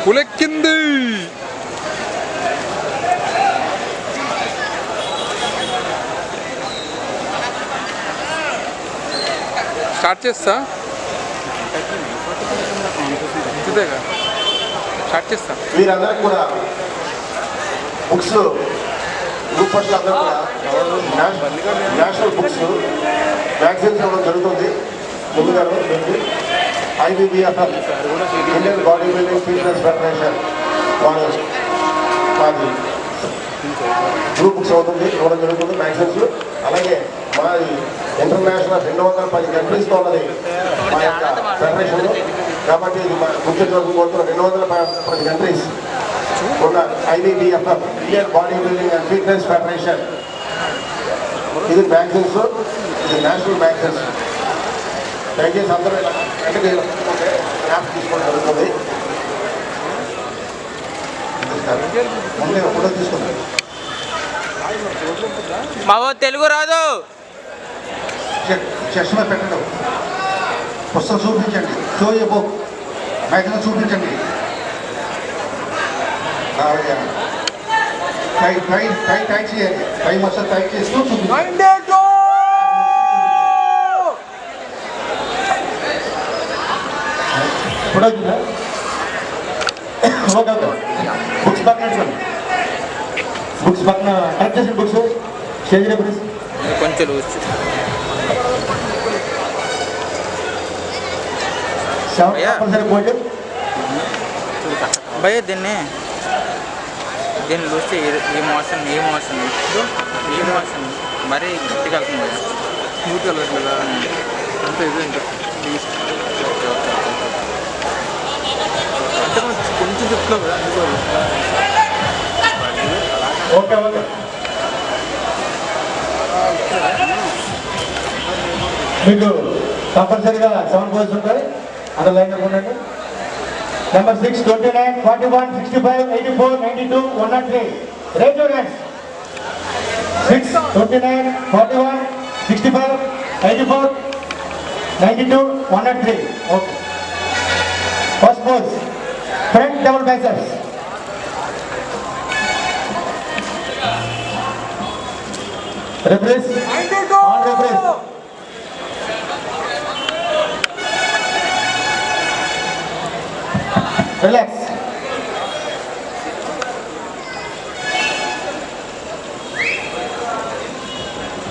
పులెక్కింది. Start చేస్తా. ఇదేగా start చేస్తా. మీరందరూ కూడా బుక్స్ గ్రూప్ ఫస్ట్ అందరూ కూడా నేషనల్ బుక్స్ మ్యాగజైన్స్ ఇవ్వడం జరుగుతుంది. ముందుగా IBBFL Indian body building fitness federation వాళ్ళు మాది గ్రూప్ బుక్స్ అవుతుంది ఇవ్వడం జరుగుతుంది మ్యాగజైన్స్. అలాగే మా ఇంటర్నేషనల్ 210 కంట్రీస్తో ఉన్నది మా యొక్క ఫెడరేషన్. కాబట్టి ఇది మా గుర్తించవలసిన కోరుతున్న 210 కంట్రీస్ ఉన్న IBBFL Indian body building and fitness federation. ఇది మ్యాగజైన్స్, ఇది నేషనల్ మ్యాగజైన్స్. దయచేసి అందరూ అంటే యాప్ తీసుకోవడం జరుగుతుంది. ముందే ఫోటో తీసుకుంటాం. మా తెలుగు రాదు. చష్మా పెట్టడం, పుస్తకం చూపించండి, షోయే బుక్ మ్యాగజైన్ చూపించండి. టైట్ చేయాలి, టైం వస్తే టైట్ చేస్తూ చూపించండి. బుక్స్ పక్కన కరెక్ట్ చేసిన బుక్స్ స్టేజ్ ప్లీజ్. కొంచెం లూజ్. భయ దీన్ని చూస్తే ఈ మోషన్ మరీ గట్టిగా వెళ్తుంది. స్మూత్గా వెళ్ళట్లేదా అంతే. ఇదే ఇంకా అంటే కొంచెం చెప్తున్నావు కదా అందుకోవాలి. ఓకే ఓకే మీకు కంపల్సరీగా 7 పోల్స్ ఉంటాయి. అందులో లైన్ ఉండండి. Number 6, 29, 41, 65, 84, 92, 103. Raise your hands. 6, 29, 41, 65, 84, 92, 103. Okay. First pose front double biceps. Repress. On repress. Relax.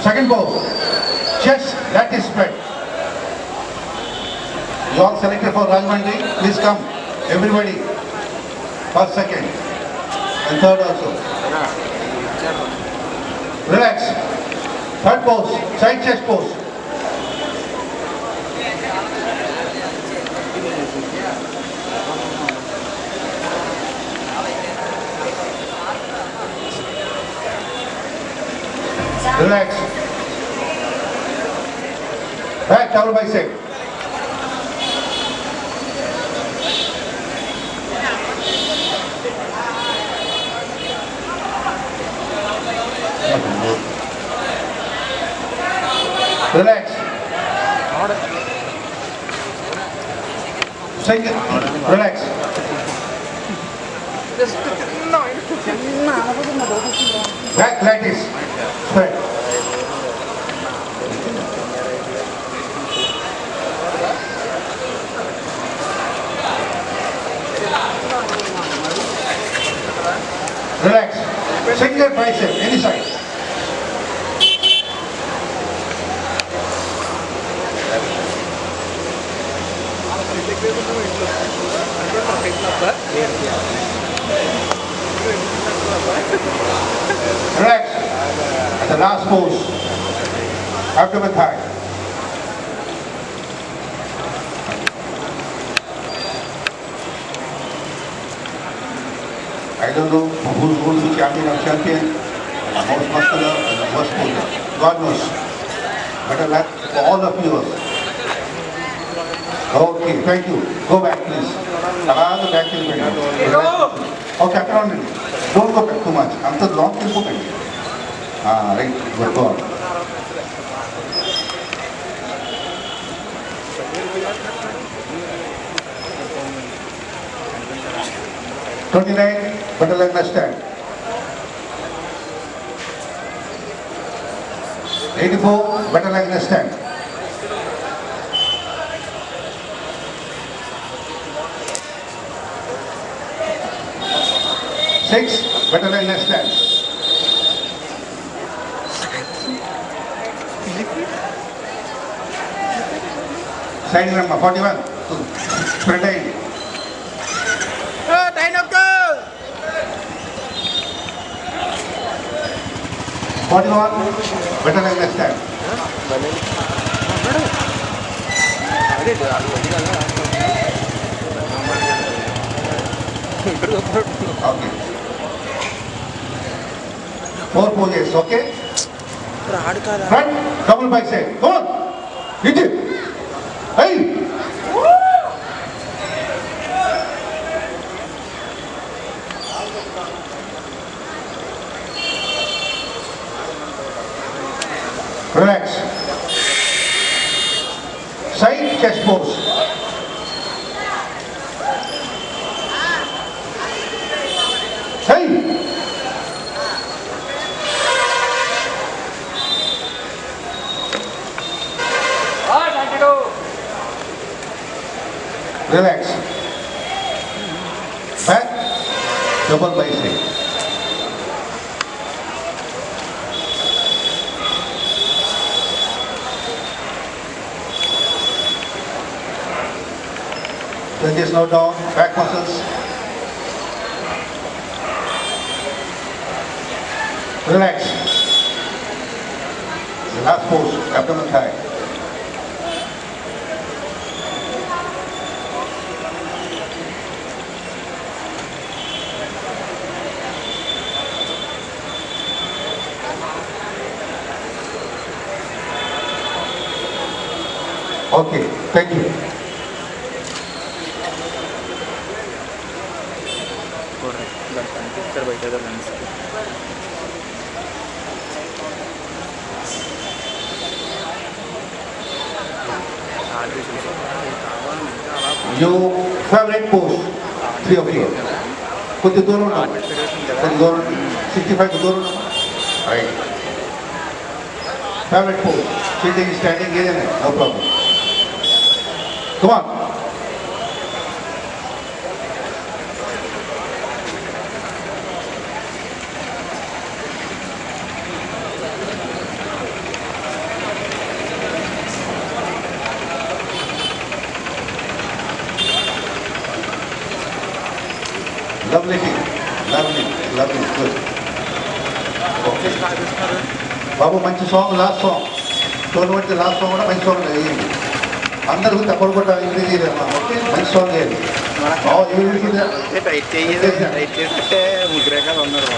Second pose. Chest that is spread. You all selected for Rajmandri. Please come. Everybody. First, second, and third also. Relax. Third pose, side chest pose. Relax. Back double bicep. Relax. Single. Relax. Back like this. Spread. Relax. Single tricep, any side. Relax. At the last pose, abdomen high. I don't know who's going to be champion or champion, most muscular and the worst poser. God knows. Better luck for all of you. Okay, thank you. Go back, please. Allow the back to be better. Okay, after on. Don't go back too much. I'm the long kill go back. Right, good, go on. 29, better leg left stand. 84, better leg left stand. 6, better leg left stand. Side number 41, sprint line. Time నొక్కు 41, better leg left stand. అదే ఇక్కడ Okay. 4 poses, okay? ఆడు కాదా Front, double bicep. Go on. Hit it. Hey. Relax. Side chest pose. Hey. Relax. Back, double bicep. Then just slow down, back muscles. Relax. The last pose, abdomen high. Okay, thank you. దానికి కనిపిస్తారు బయట lens Your favorite pose, 3 of you. కొంచెం దూరం ఉన్నా కొంచెం దూరం 65 దూరం ఉన్నా right favourite pose sitting standing ఏదైనా no problem come on Lovely team. Lovely, good. బాబు మంచి song last song tournament last song కూడా మంచి సాంగ్ వేయండి అందరికీ తప్పడు కూడా ఇంగ్లీష్ చేయలేమ్మా ఓకే మంచి సాంగ్ వేయండి టైట్ టైట్ చేస్తే ముగ్గురే కదా ఉన్నారు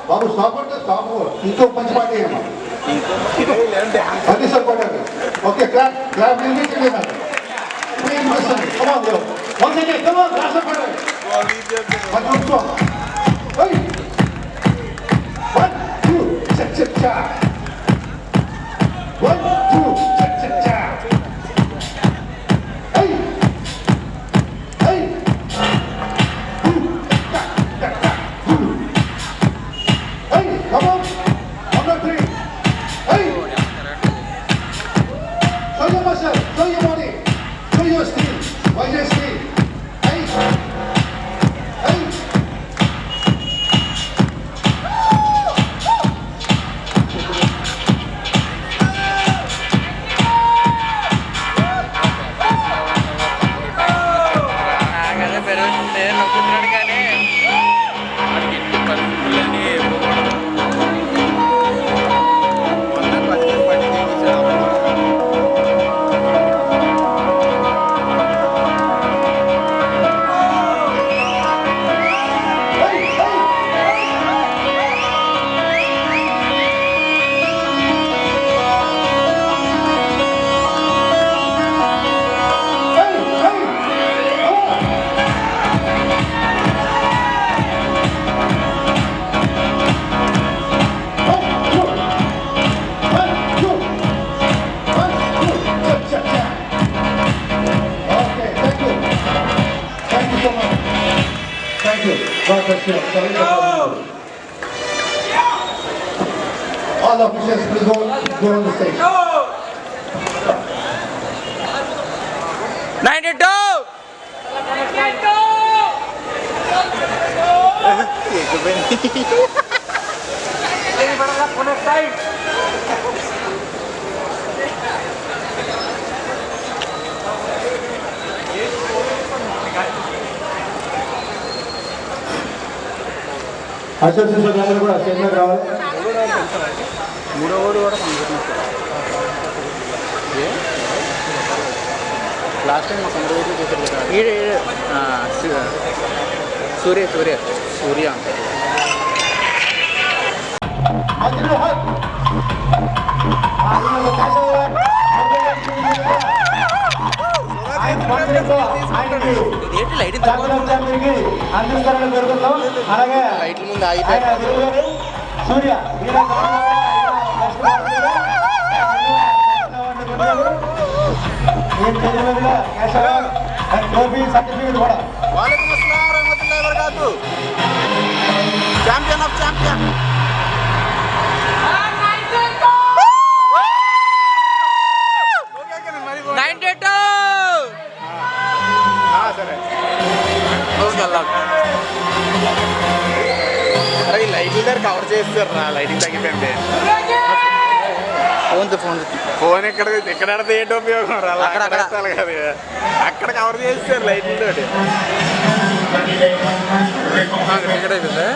బాబు స్టాప్ అంటే స్టాప్ ఇంకో మంచి పాట వేయమ్మా అది సరిపడండి ఓకే క్లాప్ క్లాప్ నిలిపించలేదు Come on, Leo. Once again, come on, that's a better. One, two, hey. 1, 2, cha cha cha. 1, 2, cha cha cha. Hey, hey. All officials, please go on the stage. 92. Association అందరూ కూడా stage మీద రావాలి. మూడో ఓడి కూడా పంపిస్తున్నారు last time మాకు 100 ఓట్లు చేశారు కదా సూర్య అందరూ హక్. ఏంటి లైట్ అందరికీ జరుగుతాం. అలాగే లైట్ల ముందు ఆగిపోయి ఆయన గురువుగారు సూర్య సర్టిఫికేట్ కూడా వాలేకుమ్ అస్సలాం రహమతుల్లాహి వబరకాతు. Champion of champion. సరే అరే ఈ లైట్లు దగ్గర కవర్ చేస్తారు రా, లైటింగ్ తగ్గిపోయింది. ఫోన్ ఎక్కడ ఆడితే ఏంటి ఉపయోగం రా, అక్కడ కవర్ చేస్తారు లైట్లు తోటి. టికెట్ అయిపోయిందా